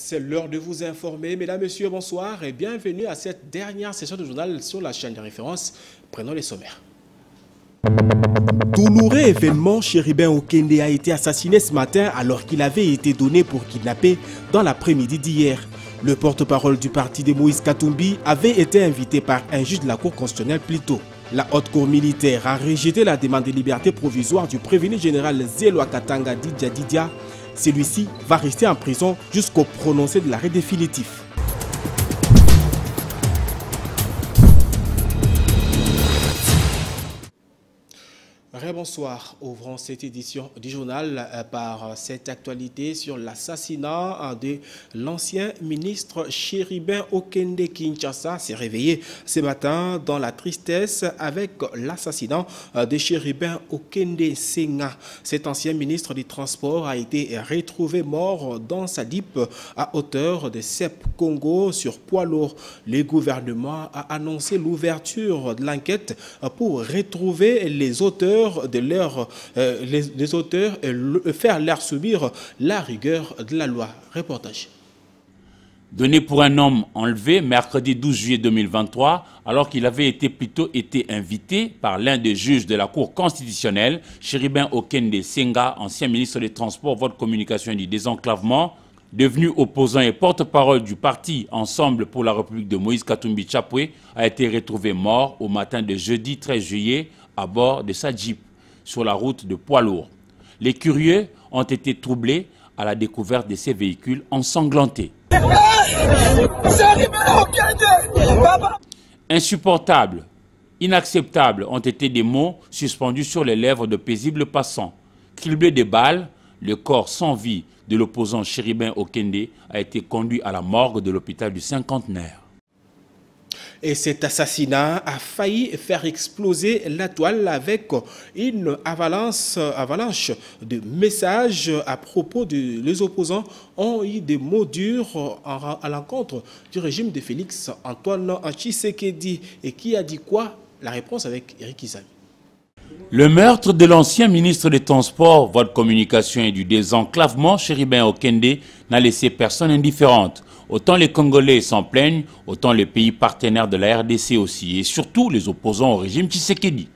C'est l'heure de vous informer. Mesdames, Messieurs, bonsoir et bienvenue à cette dernière session de journal sur la chaîne de référence. Prenons les sommaires. Douloureux événement, Chéribin Okende a été assassiné ce matin alors qu'il avait été donné pour kidnapper dans l'après-midi d'hier. Le porte-parole du parti de Moïse Katumbi avait été invité par un juge de la Cour constitutionnelle plus tôt. La haute cour militaire a rejeté la demande de liberté provisoire du prévenu général Zelwa Katanga Didia. Celui-ci va rester en prison jusqu'au prononcé de l'arrêt définitif. Bonsoir, ouvrons cette édition du journal par cette actualité sur l'assassinat de l'ancien ministre Chéribin Okende. Kinshasa s'est réveillé ce matin dans la tristesse avec l'assassinat de Chéribin Okende Senga. Cet ancien ministre des Transports a été retrouvé mort dans sa DIP à hauteur de Sep Congo sur poids lourd. Le gouvernement a annoncé l'ouverture de l'enquête pour retrouver les auteurs de les auteurs et faire leur subir la rigueur de la loi. Reportage. Donné pour un homme enlevé mercredi 12 juillet 2023, alors qu'il avait plutôt été invité par l'un des juges de la Cour constitutionnelle, Chéribin Okende Senga, ancien ministre des Transports, Voies de communication et du désenclavement, devenu opposant et porte-parole du parti Ensemble pour la République de Moïse Katumbi Chapwe, a été retrouvé mort au matin de jeudi 13 juillet à bord de sa Jeep sur la route de poids lourd. Les curieux ont été troublés à la découverte de ces véhicules ensanglantés. Insupportable, inacceptable ont été des mots suspendus sur les lèvres de paisibles passants. Criblé de balles, le corps sans vie de l'opposant Chéribin Okende a été conduit à la morgue de l'hôpital du Cinquantenaire. Et cet assassinat a failli faire exploser la toile avec une avalanche de messages à propos les opposants ont eu des mots durs à l'encontre du régime de Félix Antoine Tshisekedi. Et qui a dit quoi? La réponse avec Eric Izami. Le meurtre de l'ancien ministre des Transports, Voies de communication et du désenclavement, Chéribin Okende, n'a laissé personne indifférente. Autant les Congolais s'en plaignent, autant les pays partenaires de la RDC aussi, et surtout les opposants au régime Tshisekedi.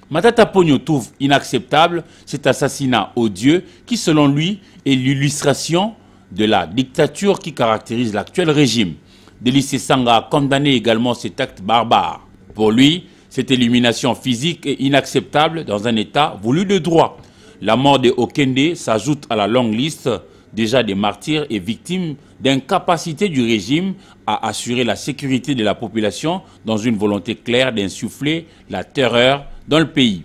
Matata Ponyo trouve inacceptable cet assassinat odieux qui, selon lui, est l'illustration de la dictature qui caractérise l'actuel régime. Délice Sanga a condamné également cet acte barbare. Pour lui, cette élimination physique est inacceptable dans un état voulu de droit. La mort de Okende s'ajoute à la longue liste déjà des martyrs et victimes d'incapacité du régime à assurer la sécurité de la population dans une volonté claire d'insuffler la terreur dans le pays.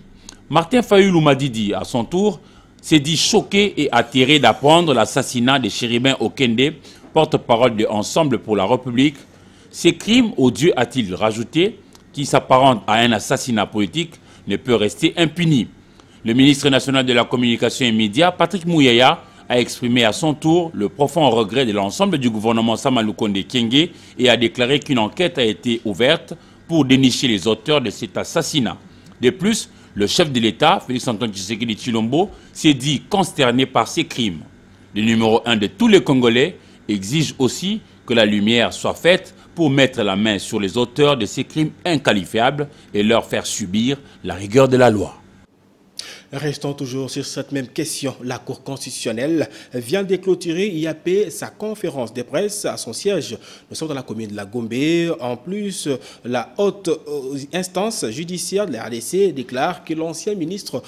Martin Fayulu Madidi, à son tour, s'est dit choqué et atterré d'apprendre l'assassinat de Chéribin Okende, porte-parole de Ensemble pour la République. Ces crimes odieux, a-t-il rajouté, qui s'apparente à un assassinat politique, ne peut rester impuni. Le ministre national de la Communication et Médias, Patrick Mouyaya, a exprimé à son tour le profond regret de l'ensemble du gouvernement Samalukonde Kyenge et a déclaré qu'une enquête a été ouverte pour dénicher les auteurs de cet assassinat. De plus, le chef de l'État, Félix Antoine Tshisekedi Tshilombo, s'est dit consterné par ces crimes. Le numéro 1 de tous les Congolais exige aussi que la lumière soit faite pour mettre la main sur les auteurs de ces crimes inqualifiables et leur faire subir la rigueur de la loi. Restons toujours sur cette même question. La Cour constitutionnelle vient de clôturer IAP sa conférence de presse à son siège. Nous sommes dans la commune de la Gombe. En plus, la haute instance judiciaire de la RDC déclare que l'ancien ministre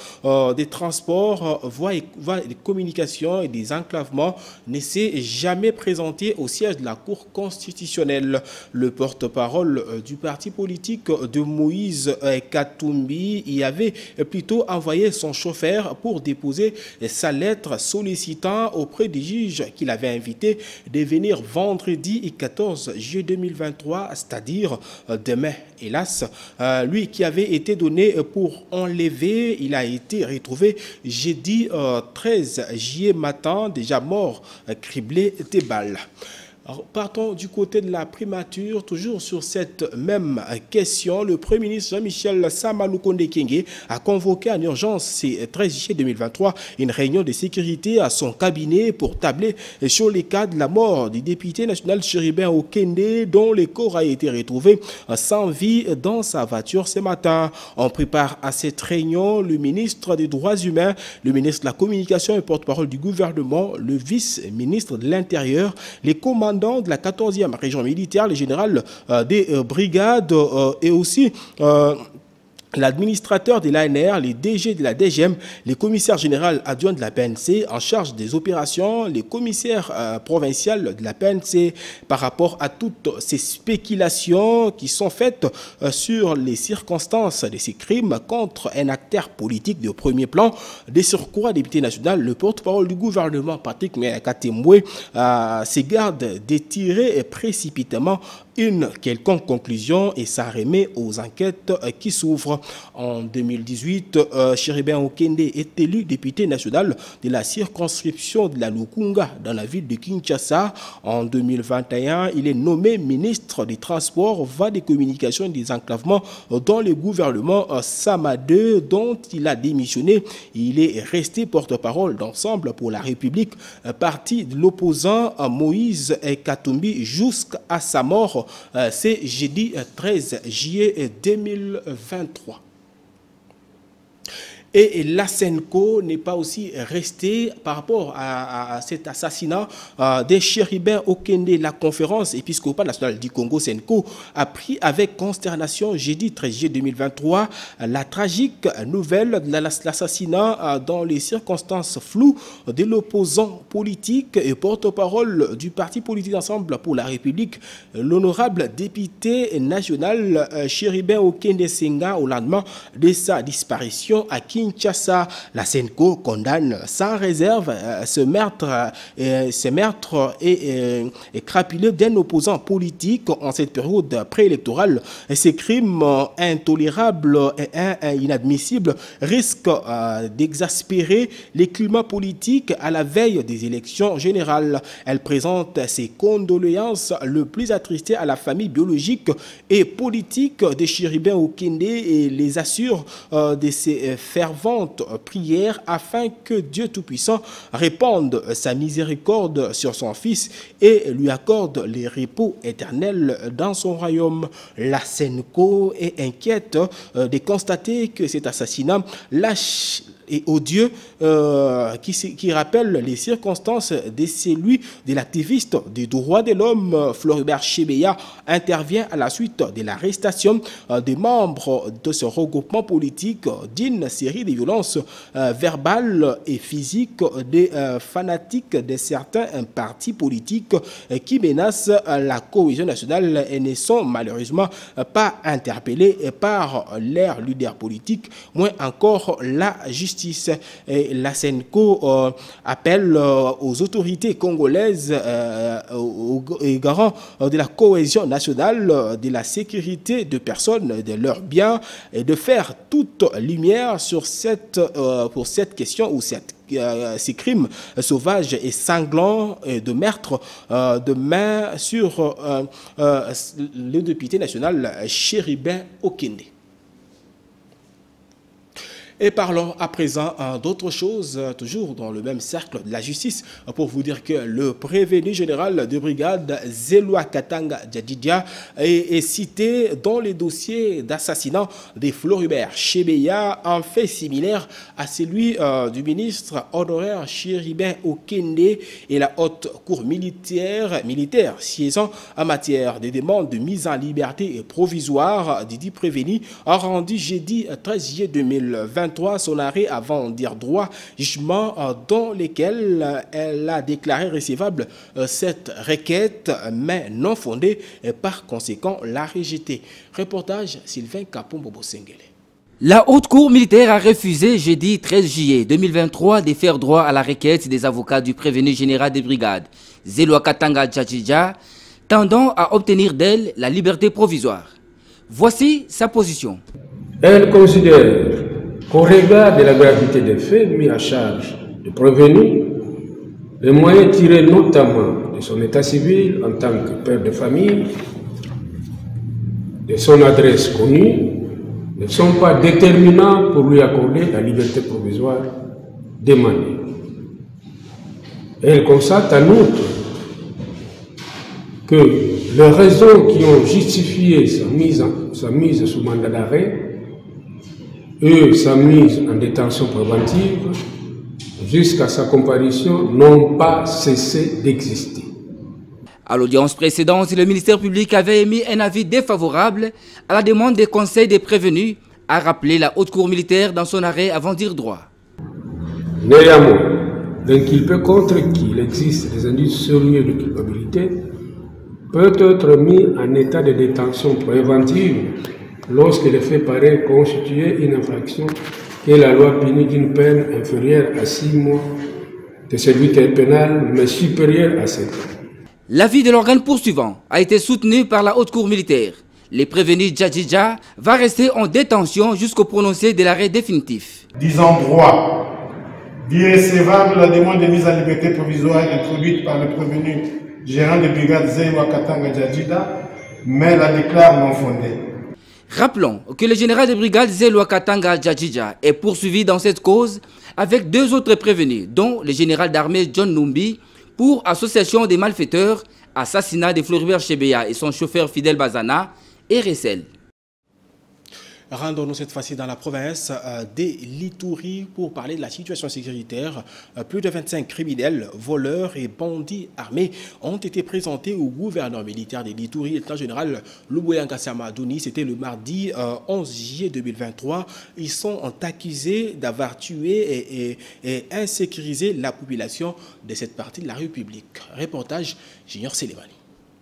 des Transports, Voies des communications et des enclavements ne s'est jamais présenté au siège de la Cour constitutionnelle. Le porte-parole du parti politique de Moïse Katumbi y avait plutôt envoyé son chauffeur pour déposer sa lettre sollicitant auprès du juge qu'il avait invité de venir vendredi 14 juillet 2023, c'est-à-dire demain. Hélas, lui qui avait été donné pour enlever, il a été retrouvé jeudi 13 juillet matin, déjà mort, criblé de balles. Alors, partons du côté de la primature, toujours sur cette même question. Le Premier ministre Jean-Michel Sama Lukonde Kyenge a convoqué en urgence ce 13 juillet 2023 une réunion de sécurité à son cabinet pour tabler sur les cas de la mort du député national Chéribin Okende dont le corps a été retrouvé sans vie dans sa voiture ce matin. On prépare à cette réunion le ministre des Droits humains, le ministre de la Communication et porte-parole du gouvernement, le vice-ministre de l'Intérieur, les commandants de la 14e région militaire, le général des brigades et aussi l'administrateur de l'ANR, les DG de la DGM, les commissaires généraux adjoints de la PNC en charge des opérations, les commissaires provinciaux de la PNC par rapport à toutes ces spéculations qui sont faites sur les circonstances de ces crimes contre un acteur politique de premier plan. Des surcroît, député national, le porte-parole du gouvernement, Patrick Katemwe, s'égarde d'étirer précipitamment une quelconque conclusion et ça remet aux enquêtes qui s'ouvrent. En 2018, Chéribin Okende est élu député national de la circonscription de la Lukunga dans la ville de Kinshasa. En 2021, il est nommé ministre des Transports, voies des communications et des enclavements dans le gouvernement Sama II dont il a démissionné. Il est resté porte-parole d'Ensemble pour la République, parti de l'opposant Moïse Katumbi jusqu'à sa mort. C'est jeudi 13 juillet 2023. Et la Senco n'est pas aussi restée par rapport à cet assassinat des Chéribin Okende. La conférence épiscopale nationale du Congo, Senco, a pris avec consternation jeudi 13 juillet 2023 la tragique nouvelle de l'assassinat dans les circonstances floues de l'opposant politique et porte-parole du parti politique Ensemble pour la République, l'honorable député national Chéribin Okende Senga au lendemain de sa disparition à Kinshasa. La Senco condamne sans réserve ce meurtre et crapuleux d'un opposant politique en cette période préélectorale. Ces crimes intolérables et inadmissibles risquent d'exaspérer les climats politiques à la veille des élections générales. Elle présente ses condoléances le plus attristées à la famille biologique et politique de Chéribin Okende et les assure de ses ferventes prières afin que Dieu Tout-Puissant répande sa miséricorde sur son Fils et lui accorde les repos éternels dans son royaume. La Senco est inquiète de constater que cet assassinat lâche et odieux qui rappelle les circonstances de celui de l'activiste des droits de l'homme Floribert Chebeya intervient à la suite de l'arrestation des membres de ce regroupement politique d'une série de violences verbales et physiques des fanatiques de certains partis politiques qui menacent la cohésion nationale et ne sont malheureusement pas interpellés par leurs leaders politiques, moins encore la justice. Et la Senco appelle aux autorités congolaises et garants de la cohésion nationale, de la sécurité de personnes, de leurs biens, et de faire toute lumière sur pour cette question ou ces crimes sauvages et sanglants de meurtre de main sur le député national Chéribin Okende. Et parlons à présent d'autres choses, toujours dans le même cercle de la justice, pour vous dire que le prévenu général de brigade Zelwa Katanga Djadjidia est cité dans les dossiers d'assassinat de Floribert Chebeya, un fait similaire à celui du ministre honoraire Chéribin Okende et la haute cour militaire siégeant en matière de demande de mise en liberté provisoire du dit prévenu a rendu jeudi 13 juillet 2020 son arrêt avant dire droit, jugement dans lequel elle a déclaré recevable cette requête, mais non fondée, et par conséquent l'a rejetée. Reportage Sylvain Kapombo-Bosengele. La Haute Cour militaire a refusé jeudi 13 juillet 2023 de faire droit à la requête des avocats du prévenu général des brigades, Zelwa Katanga Djadjidia, tendant à obtenir d'elle la liberté provisoire. Voici sa position. Elle considère qu'au regard de la gravité des faits mis à charge du prévenu, les moyens tirés notamment de son état civil en tant que père de famille, de son adresse connue, ne sont pas déterminants pour lui accorder la liberté provisoire demandée. Elle constate en outre que les raisons qui ont justifié sa mise sous mandat d'arrêt et sa mise en détention préventive jusqu'à sa comparution n'ont pas cessé d'exister. À l'audience précédente, le ministère public avait émis un avis défavorable à la demande des conseils des prévenus, a rappelé la Haute Cour militaire dans son arrêt avant dire droit. Néanmoins, l'inculpé contre qui il existe des indices sérieux de culpabilité peut être mis en état de détention préventive lorsque les faits paraissent constituer une infraction que la loi punit d'une peine inférieure à 6 mois de servitude pénale mais supérieure à 7 ans. L'avis de l'organe poursuivant a été soutenu par la Haute Cour militaire. Les prévenus Djadjidja va rester en détention jusqu'au prononcé de l'arrêt définitif. Disant droit, d'irrécevable la demande de mise en liberté provisoire introduite par le prévenu gérant de brigade Zeloua Katanga Djadjida, mais la déclare non fondée. Rappelons que le général de brigade Zeloua Katanga Djadjidja est poursuivi dans cette cause avec 2 autres prévenus, dont le général d'armée John Numbi, pour association des malfaiteurs, assassinat de Floribert Chebeya et son chauffeur Fidel Bazana et Ressel. Rendons-nous cette fois-ci dans la province des Lituri pour parler de la situation sécuritaire. Plus de 25 criminels, voleurs et bandits armés ont été présentés au gouverneur militaire des Lituri, lieutenant-général Luboyanga Samadouni. C'était le mardi 11 juillet 2023. Ils sont accusés d'avoir tué et insécurisé la population de cette partie de la République. Reportage Junior Sélémani.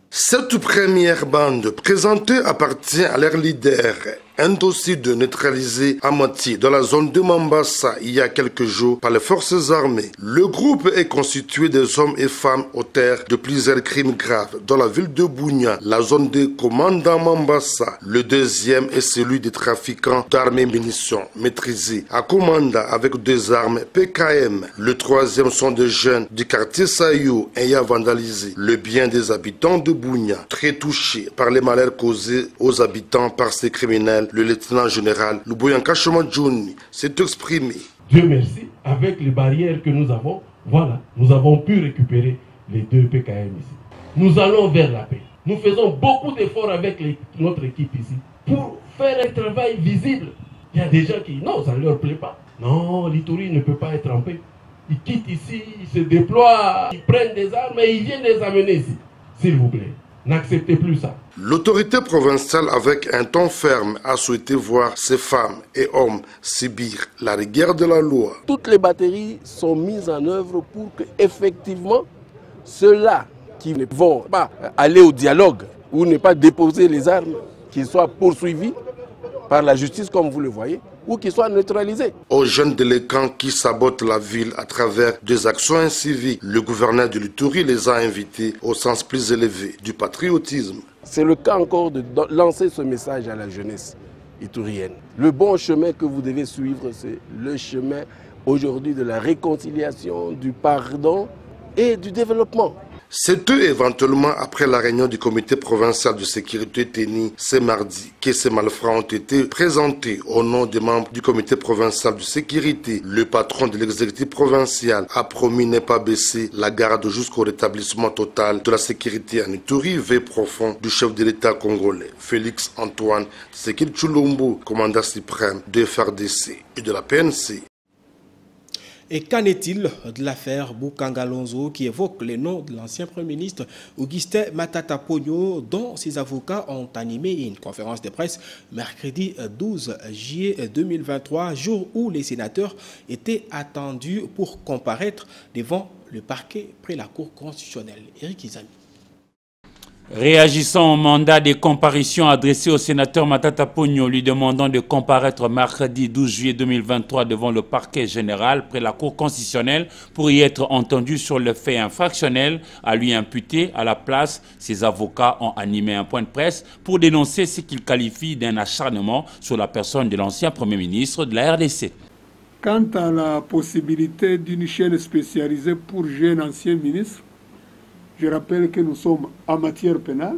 Cette première bande présentée appartient à leur leader, un dossier de neutraliser à moitié dans la zone de Mambasa il y a quelques jours par les forces armées. Le groupe est constitué des hommes et femmes auteurs de plusieurs crimes graves dans la ville de Bunia, la zone de commandant Mambasa. Le deuxième est celui des trafiquants d'armes et munitions maîtrisés à Komanda avec 2 armes PKM. Le troisième sont des jeunes du quartier Sayou ayant vandalisé le bien des habitants de Bunia, très touchés par les malheurs causés aux habitants par ces criminels. Le lieutenant-général Luboyanga Samadouni s'est exprimé. Dieu merci, avec les barrières que nous avons, voilà, nous avons pu récupérer les 2 PKM ici. Nous allons vers la paix. Nous faisons beaucoup d'efforts avec notre équipe ici pour faire un travail visible. Il y a des gens qui, non, ça ne leur plaît pas. Non, l'Ituri ne peut pas être en paix. Ils quittent ici, ils se déploient, ils prennent des armes et ils viennent les amener ici. S'il vous plaît, n'acceptez plus ça. L'autorité provinciale, avec un ton ferme, a souhaité voir ces femmes et hommes subir la rigueur de la loi. Toutes les batteries sont mises en œuvre pour que, effectivement, ceux-là qui ne vont pas aller au dialogue ou ne pas déposer les armes, qu'ils soient poursuivis par la justice, comme vous le voyez, ou qu'ils soient neutralisés. Aux jeunes délinquants qui sabotent la ville à travers des actions inciviques, le gouverneur de l'Ituri les a invités au sens plus élevé du patriotisme. C'est le cas encore de lancer ce message à la jeunesse iturienne. Le bon chemin que vous devez suivre, c'est le chemin aujourd'hui de la réconciliation, du pardon et du développement. C'est eux éventuellement après la réunion du comité provincial de sécurité tenue ce mardi que ces malfrats ont été présentés au nom des membres du comité provincial de sécurité. Le patron de l'exécutif provincial a promis ne pas baisser la garde jusqu'au rétablissement total de la sécurité en Ituri, vœu profond du chef de l'État congolais, Félix Antoine Tshisekedi Tshilombo, commandant suprême de FARDC et de la PNC. Et qu'en est-il de l'affaire Bukanga Lonzo qui évoque les noms de l'ancien Premier ministre Augustin Matata Ponyo, dont ses avocats ont animé une conférence de presse mercredi 12 juillet 2023, jour où les sénateurs étaient attendus pour comparaître devant le parquet près la Cour constitutionnelle. Éric Izami. Réagissant au mandat de comparution adressé au sénateur Matata Ponyo, lui demandant de comparaître mercredi 12 juillet 2023 devant le parquet général près la Cour constitutionnelle pour y être entendu sur le fait infractionnel à lui imputer, à la place, ses avocats ont animé un point de presse pour dénoncer ce qu'ils qualifient d'un acharnement sur la personne de l'ancien Premier ministre de la RDC. Quant à la possibilité d'une chaîne spécialisée pour jeunes anciens ministres, Je rappelle que nous sommes en matière pénale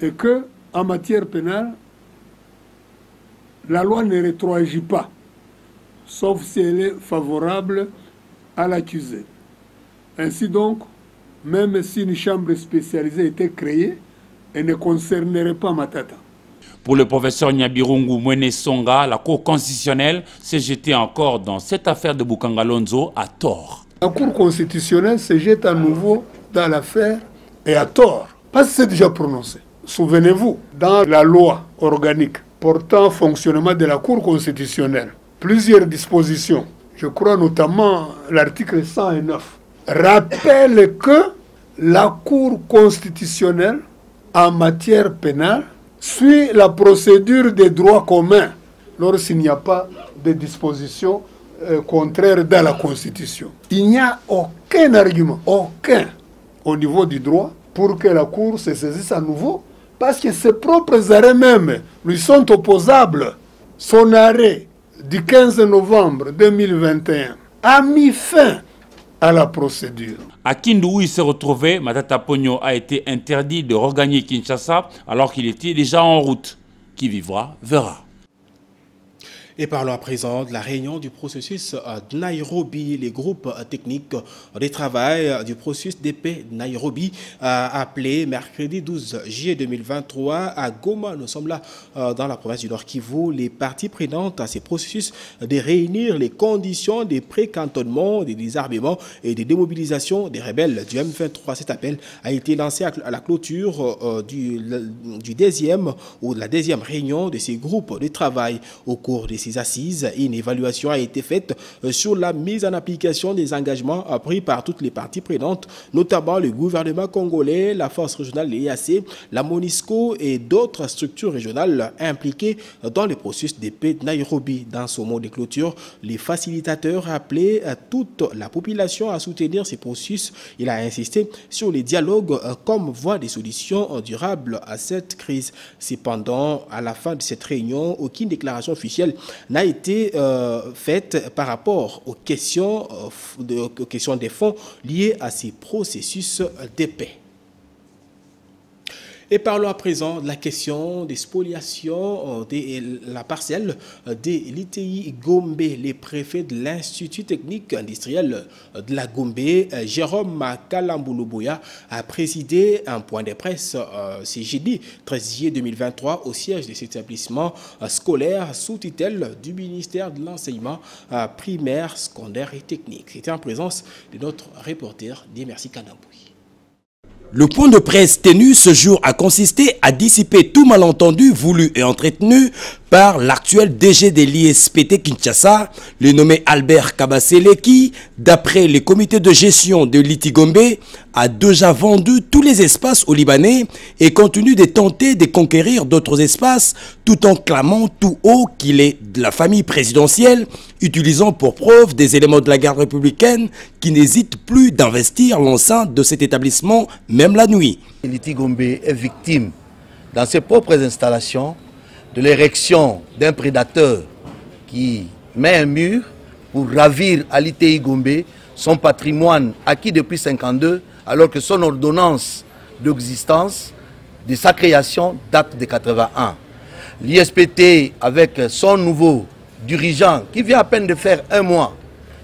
et que en matière pénale, la loi ne rétroagit pas, sauf si elle est favorable à l'accusé. Ainsi donc, même si une chambre spécialisée était créée, elle ne concernerait pas Matata. Pour le professeur Nyabirungu Mwene Songa, la Cour constitutionnelle s'est jetée encore dans cette affaire de Bukangalonzo à tort. La Cour constitutionnelle se jette à nouveau dans l'affaire et à tort, parce que c'est déjà prononcé. Souvenez-vous, dans la loi organique portant fonctionnement de la Cour constitutionnelle, plusieurs dispositions, je crois notamment l'article 109, rappellent que la Cour constitutionnelle en matière pénale suit la procédure des droits communs lorsqu'il n'y a pas de dispositions contraires dans la Constitution. Il n'y a aucun argument, aucun, au niveau du droit pour que la Cour se saisisse à nouveau, parce que ses propres arrêts même lui sont opposables. Son arrêt du 15 novembre 2021 a mis fin à la procédure. À Kindu, où il se retrouvait, Matata Ponyo a été interdit de regagner Kinshasa alors qu'il était déjà en route. Qui vivra, verra. Et parlons à présent de la réunion du processus de Nairobi. Les groupes techniques de travail du processus de paix de Nairobi appelé mercredi 12 juillet 2023 à Goma. Nous sommes là dans la province du Nord Kivu. Les parties prenantes à ces processus de réunir les conditions des précantonnements, des désarmements et des démobilisations des rebelles du M23. Cet appel a été lancé à la clôture du deuxième ou de la deuxième réunion de ces groupes de travail. Au cours de ces assises, une évaluation a été faite sur la mise en application des engagements pris par toutes les parties prenantes, notamment le gouvernement congolais, la force régionale, l'EAC, la MONUSCO et d'autres structures régionales impliquées dans le processus de paix de Nairobi. Dans ce mot de clôture, les facilitateurs appelaient toute la population à soutenir ces processus. Il a insisté sur les dialogues comme voie des solutions durables à cette crise. Cependant, à la fin de cette réunion, aucune déclaration officielle n'a été faite par rapport aux questions des fonds liés à ces processus de paix. Et parlons à présent de la question des spoliations de la parcelle de l'ITI Gombe. Les préfets de l'Institut technique industriel de la Gombe, Jérôme Kalamboulouboya, a présidé un point de presse ce jeudi 13 juillet 2023 au siège de cet établissement scolaire sous tutelle du ministère de l'enseignement primaire, secondaire et technique. C'était en présence de notre reporter Merci Kanamboui. Le point de presse tenu ce jour a consisté à dissiper tout malentendu voulu et entretenu par l'actuel DG de l'ISPT Kinshasa, le nommé Albert Kabasele, qui, d'après le comité de gestion de l'ITI Gombe, a déjà vendu tous les espaces aux Libanais et continue de tenter de conquérir d'autres espaces tout en clamant tout haut qu'il est de la famille présidentielle, utilisant pour preuve des éléments de la garde républicaine qui n'hésitent plus d'investir l'enceinte de cet établissement, même la nuit. L'ITI Gombe est victime, dans ses propres installations, de l'érection d'un prédateur qui met un mur pour ravir à l'ITI Gombe son patrimoine acquis depuis 1952, alors que son ordonnance d'existence de sa création date de 1981. L'ISPT, avec son nouveau dirigeant qui vient à peine de faire un mois,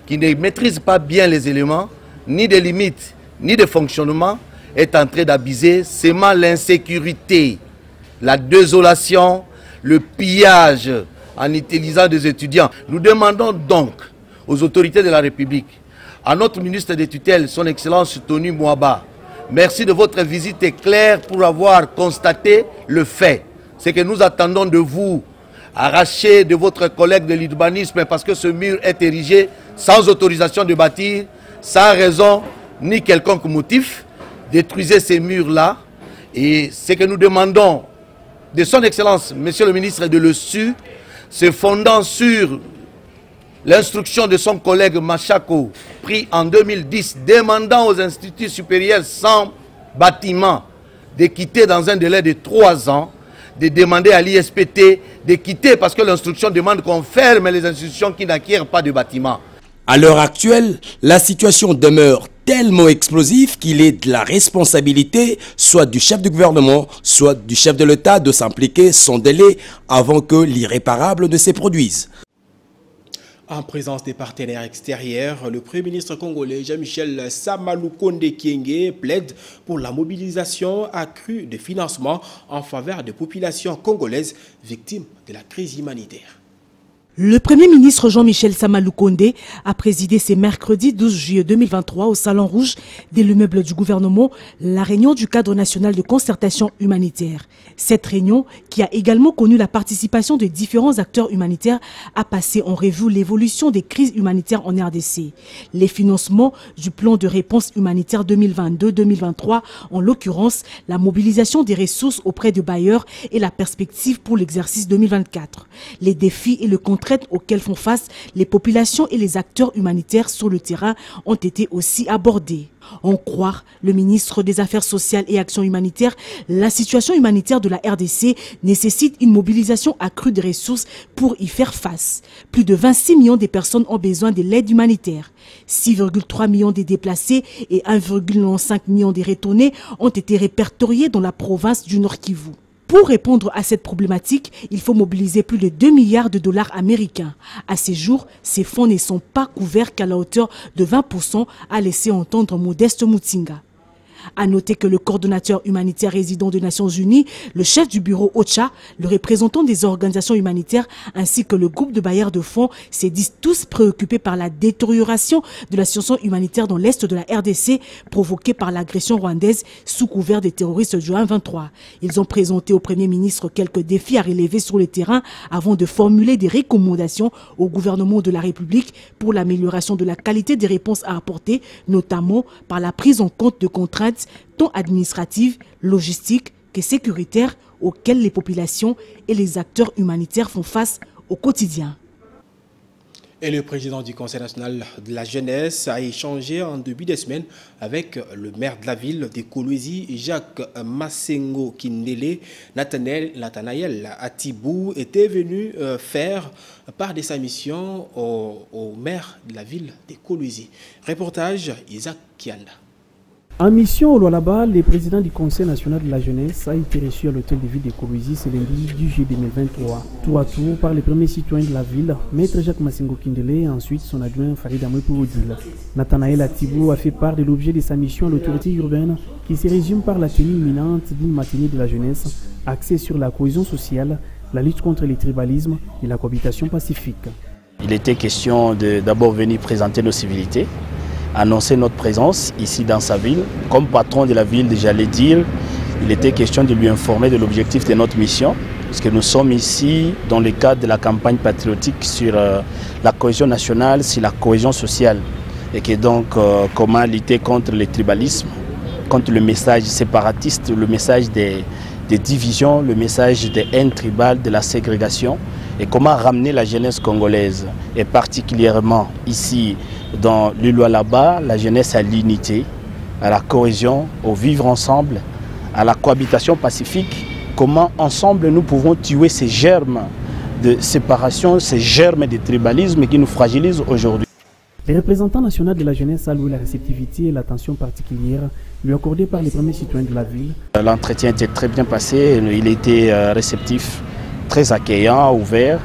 qui ne maîtrise pas bien les éléments, ni des limites, ni de fonctionnement, est en train d'abuser seulement l'insécurité, la désolation, le pillage en utilisant des étudiants. Nous demandons donc aux autorités de la République, à notre ministre des tutelles, son Excellence Tony Mouaba, merci de votre visite éclair pour avoir constaté le fait. C'est que nous attendons de vous, arracher de votre collègue de l'urbanisme parce que ce mur est érigé sans autorisation de bâtir, sans raison ni quelconque motif. Détruisez ces murs-là. Et ce que nous demandons de son Excellence, Monsieur le ministre de l'ESU, se fondant sur l'instruction de son collègue Machako, pris en 2010, demandant aux instituts supérieurs sans bâtiment de quitter dans un délai de 3 ans, de demander à l'ISPT de quitter parce que l'instruction demande qu'on ferme les institutions qui n'acquièrent pas de bâtiment. À l'heure actuelle, la situation demeure tellement explosive qu'il est de la responsabilité soit du chef du gouvernement, soit du chef de l'État de s'impliquer sans délai avant que l'irréparable ne se produise. En présence des partenaires extérieurs, le Premier ministre congolais Jean-Michel Samalukonde Kyenge plaide pour la mobilisation accrue de financement en faveur des populations congolaises victimes de la crise humanitaire. Le Premier ministre Jean-Michel Samalukonde a présidé ce mercredi 12 juillet 2023 au Salon Rouge de l'immeuble du gouvernement la réunion du cadre national de concertation humanitaire. Cette réunion, qui a également connu la participation de différents acteurs humanitaires, a passé en revue l'évolution des crises humanitaires en RDC. Les financements du plan de réponse humanitaire 2022-2023, en l'occurrence la mobilisation des ressources auprès de bailleurs et la perspective pour l'exercice 2024. Les défis et le contrat auxquels font face les populations et les acteurs humanitaires sur le terrain ont été aussi abordés. En croire le ministre des Affaires sociales et Action humanitaire, la situation humanitaire de la RDC nécessite une mobilisation accrue des ressources pour y faire face. Plus de 26 millions de personnes ont besoin de l'aide humanitaire. 6,3 millions de déplacés et 1,95 million de retournés ont été répertoriés dans la province du Nord Kivu. Pour répondre à cette problématique, il faut mobiliser plus de 2 milliards de dollars américains. À ces jours, ces fonds ne sont pas couverts qu'à la hauteur de 20%, a laissé entendre Modeste Mutinga. À noter que le coordonnateur humanitaire résident des Nations Unies, le chef du bureau OCHA, le représentant des organisations humanitaires ainsi que le groupe de bailleurs de fonds se disent tous préoccupés par la détérioration de la situation humanitaire dans l'est de la RDC provoquée par l'agression rwandaise sous couvert des terroristes du 23. Ils ont présenté au Premier ministre quelques défis à relever sur le terrain avant de formuler des recommandations au gouvernement de la République pour l'amélioration de la qualité des réponses à apporter, notamment par la prise en compte de contraintes tant administratives, logistiques que sécuritaires auxquelles les populations et les acteurs humanitaires font face au quotidien. Et le président du Conseil national de la jeunesse a échangé en début de semaine avec le maire de la ville de Kolwezi, Jacques Massengo Kindele. Nathanaël Atibou était venu faire part de sa mission au maire de la ville de Kolwezi. Reportage Isaac Kianda. En mission au Lualaba, le président du Conseil national de la jeunesse a été reçu à l'hôtel de ville de Kolwezi ce lundi 10 juillet 2023. Tour à tour par les premiers citoyens de la ville, maître Jacques Massengo Kindele et ensuite son adjoint Farid Amouepouodil. Nathanaël Atibou a fait part de l'objet de sa mission à l'autorité urbaine qui se résume par la tenue imminente d'une matinée de la jeunesse axée sur la cohésion sociale, la lutte contre le tribalisme et la cohabitation pacifique. Il était question de d'abord venir présenter nos civilités, annoncer notre présence ici dans sa ville. Comme patron de la ville, j'allais dire, il était question de lui informer de l'objectif de notre mission, parce que nous sommes ici dans le cadre de la campagne patriotique sur la cohésion nationale, sur la cohésion sociale, et que donc comment lutter contre le tribalisme, contre le message séparatiste, le message des divisions, le message des haines tribales, de la ségrégation, et comment ramener la jeunesse congolaise, et particulièrement ici dans le Lualaba, la jeunesse à l'unité, à la cohésion, au vivre ensemble, à la cohabitation pacifique. Comment ensemble nous pouvons tuer ces germes de séparation, ces germes de tribalisme qui nous fragilisent aujourd'hui. Le représentant national de la jeunesse a loué la réceptivité et l'attention particulière lui accordée par les premiers citoyens de la ville. L'entretien était très bien passé, il était réceptif, très accueillant, ouvert.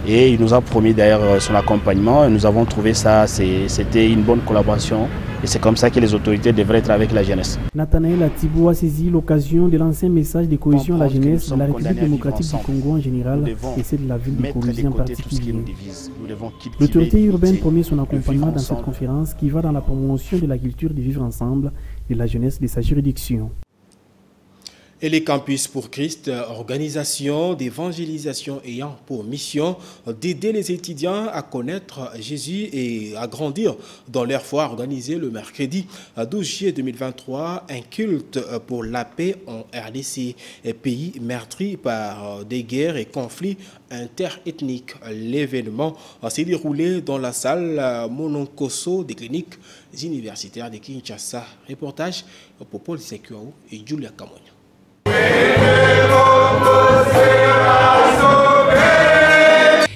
Et il nous a promis d'ailleurs son accompagnement. Et nous avons trouvé ça, c'était une bonne collaboration. Et c'est comme ça que les autorités devraient être avec la jeunesse. Nathanaël Atibou a saisi l'occasion de lancer un message de cohésion à la jeunesse de la République démocratique du Congo en général et celle de la ville de Kolwezi en particulier. L'autorité urbaine promet son accompagnement dans cette conférence qui va dans la promotion de la culture de vivre ensemble de la jeunesse de sa juridiction. Et les Campus pour Christ, organisation d'évangélisation ayant pour mission d'aider les étudiants à connaître Jésus et à grandir dans leur foi, organisé le mercredi 12 juillet 2023, un culte pour la paix en RDC, pays meurtri par des guerres et conflits interethniques. L'événement s'est déroulé dans la salle Mononkoso des cliniques universitaires de Kinshasa. Reportage pour Paul Sekuaou et Julia Kamonia.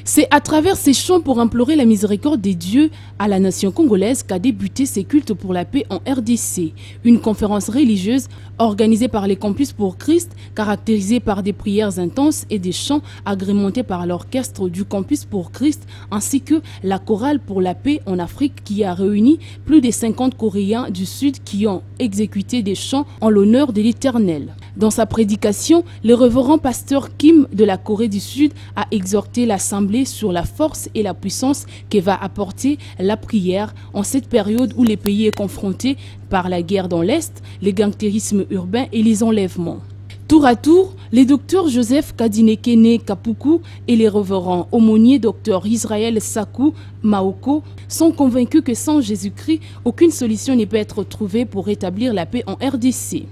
C'est à travers ces chants pour implorer la miséricorde des dieux à la nation congolaise qu'a débuté ces cultes pour la paix en RDC. Une conférence religieuse organisée par les Campus pour Christ, caractérisée par des prières intenses et des chants agrémentés par l'orchestre du Campus pour Christ, ainsi que la chorale pour la paix en Afrique qui a réuni plus de 50 Coréens du Sud qui ont exécuté des chants en l'honneur de l'Éternel. Dans sa prédication, le révérend pasteur Kim de la Corée du Sud a exhorté l'Assemblée sur la force et la puissance que va apporter la prière en cette période où le pays est confronté par la guerre dans l'Est, le gangstérisme urbain et les enlèvements. Tour à tour, les docteurs Joseph Kadinekene Kapuku et les révérends aumôniers docteur Israël Sakou Maoko sont convaincus que sans Jésus-Christ, aucune solution ne peut être trouvée pour rétablir la paix en RDC.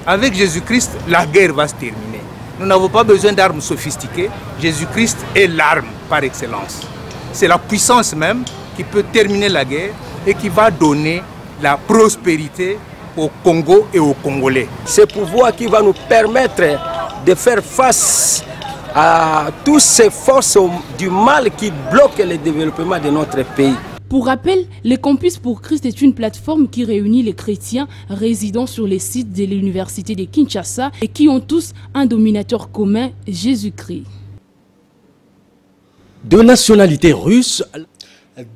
Avec Jésus-Christ, la guerre va se terminer. Nous n'avons pas besoin d'armes sophistiquées. Jésus-Christ est l'arme par excellence. C'est la puissance même qui peut terminer la guerre et qui va donner la prospérité au Congo et aux Congolais. Ce pouvoir qui va nous permettre de faire face à toutes ces forces du mal qui bloquent le développement de notre pays. Pour rappel, le Campus pour Christ est une plateforme qui réunit les chrétiens résidant sur les sites de l'université de Kinshasa et qui ont tous un dominateur commun, Jésus-Christ. De nationalité russe,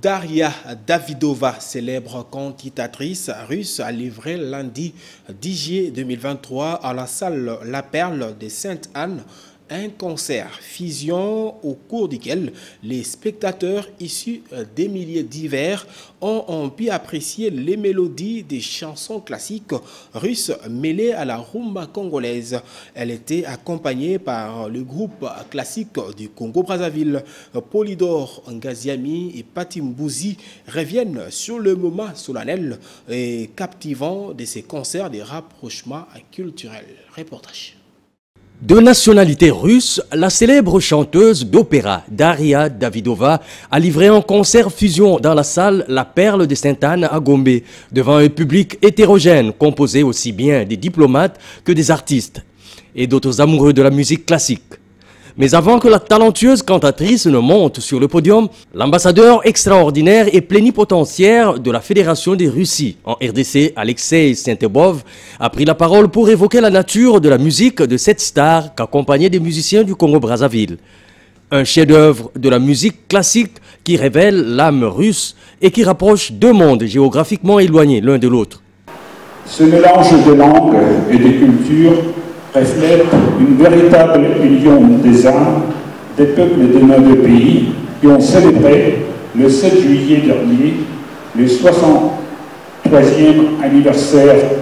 Daria Davidova, célèbre cantatrice russe, a livré lundi 10 juillet 2023 à la salle La Perle de Sainte-Anne un concert fusion au cours duquel les spectateurs issus des milieux divers ont pu apprécier les mélodies des chansons classiques russes mêlées à la rumba congolaise. Elle était accompagnée par le groupe classique du Congo-Brazzaville. Polydor Ngaziami et Pati Mbouzi reviennent sur le moment solennel et captivant de ces concerts de rapprochement culturel. Reportage. De nationalité russe, la célèbre chanteuse d'opéra Daria Davidova a livré un concert fusion dans la salle La Perle de Sainte-Anne à Gombe, devant un public hétérogène composé aussi bien des diplomates que des artistes et d'autres amoureux de la musique classique. Mais avant que la talentueuse cantatrice ne monte sur le podium, l'ambassadeur extraordinaire et plénipotentiaire de la Fédération des Russies en RDC, Alexei Saint-Ebov, a pris la parole pour évoquer la nature de la musique de cette star qu'accompagnait des musiciens du Congo-Brazzaville. Un chef-d'œuvre de la musique classique qui révèle l'âme russe et qui rapproche deux mondes géographiquement éloignés l'un de l'autre. Ce mélange de langues et de cultures reflète une véritable union des âmes des peuples de nos deux pays qui ont célébré le 7 juillet dernier le 63e anniversaire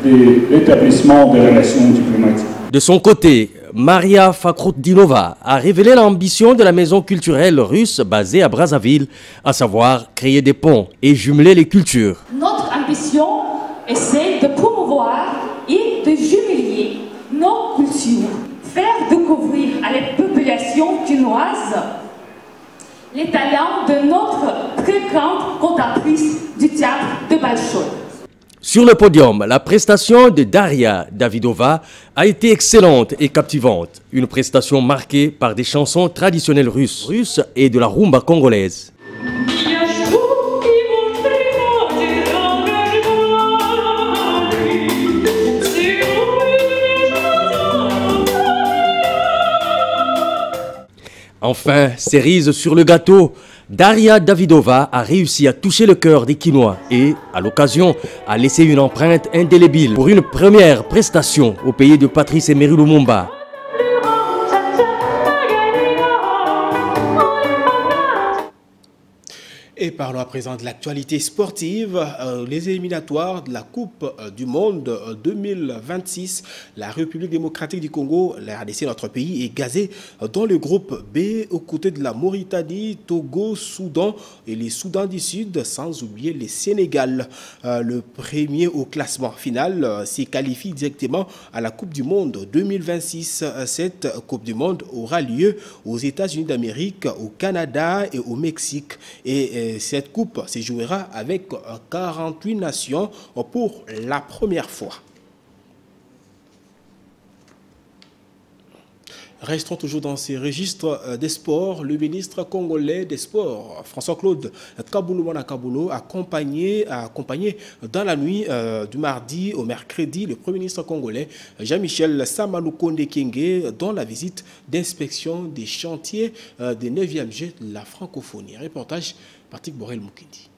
de l'établissement des relations diplomatiques. De son côté, Maria Fakhroudinova a révélé l'ambition de la maison culturelle russe basée à Brazzaville, à savoir créer des ponts et jumeler les cultures. Notre ambition est celle de promouvoir et de jumeler nos cultures, faire découvrir à la population chinoise les talents de notre très grande cantatrice du théâtre de Bolchoï. Sur le podium, la prestation de Daria Davidova a été excellente et captivante. Une prestation marquée par des chansons traditionnelles russes et de la rumba congolaise. Enfin, cerise sur le gâteau, Daria Davidova a réussi à toucher le cœur des Kinois et, à l'occasion, a laissé une empreinte indélébile pour une première prestation au pays de Patrice Emery Lumumba. Et parlons à présent de l'actualité sportive. Les éliminatoires de la Coupe du Monde 2026. La République démocratique du Congo, la RDC, notre pays, est gazée dans le groupe B aux côtés de la Mauritanie, Togo, Soudan et les Soudans du Sud, sans oublier les Sénégal. Le premier au classement final s'y qualifie directement à la Coupe du Monde 2026. Cette Coupe du Monde aura lieu aux États-Unis d'Amérique, au Canada et au Mexique. Et cette coupe se jouera avec 48 nations pour la première fois. Restons toujours dans ces registres des sports. Le ministre congolais des Sports, François-Claude Kabouloumana Kaboulo, a accompagné dans la nuit du mardi au mercredi le Premier ministre congolais Jean-Michel Sama Lukonde Kyenge dans la visite d'inspection des chantiers des 9e Jeux de la francophonie. Reportage Patrick Borel-Moukindi.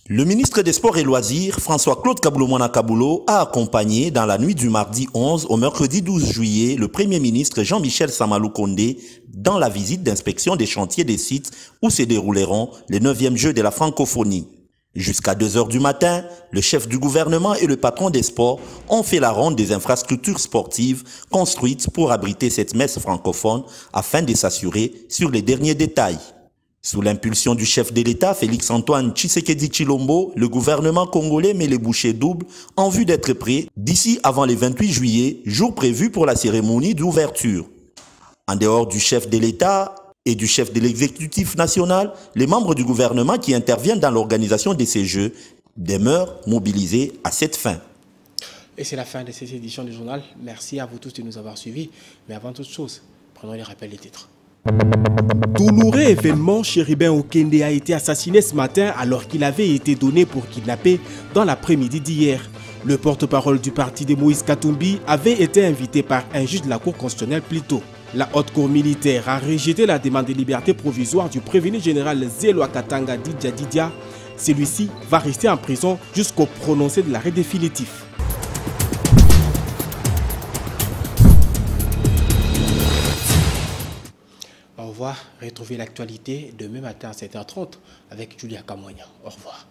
Le ministre des Sports et Loisirs, François-Claude Kabouloumana Kaboulo, a accompagné dans la nuit du mardi 11 au mercredi 12 juillet le Premier ministre Jean-Michel Sama Lukonde dans la visite d'inspection des chantiers des sites où se dérouleront les 9e Jeux de la francophonie. Jusqu'à 2 h du matin, le chef du gouvernement et le patron des sports ont fait la ronde des infrastructures sportives construites pour abriter cette messe francophone afin de s'assurer sur les derniers détails. Sous l'impulsion du chef de l'État, Félix-Antoine Tshisekedi Tshilombo, le gouvernement congolais met les bouchées doubles en vue d'être prêt d'ici avant le 28 juillet, jour prévu pour la cérémonie d'ouverture. En dehors du chef de l'État et du chef de l'exécutif national, les membres du gouvernement qui interviennent dans l'organisation de ces Jeux demeurent mobilisés à cette fin. Et c'est la fin de cette édition du journal. Merci à vous tous de nous avoir suivis. Mais avant toute chose, prenons les rappels des titres. Douloureux événement, Chéribin Okende a été assassiné ce matin alors qu'il avait été donné pour kidnapper dans l'après-midi d'hier. Le porte-parole du parti de Moïse Katumbi avait été invité par un juge de la Cour constitutionnelle plus tôt. La haute cour militaire a rejeté la demande de liberté provisoire du prévenu général Zelwa Katanga Didia. Celui-ci va rester en prison jusqu'au prononcé de l'arrêt définitif. Au revoir, retrouvez l'actualité demain matin à 7 h 30 avec Julia Kamoigna. Au revoir.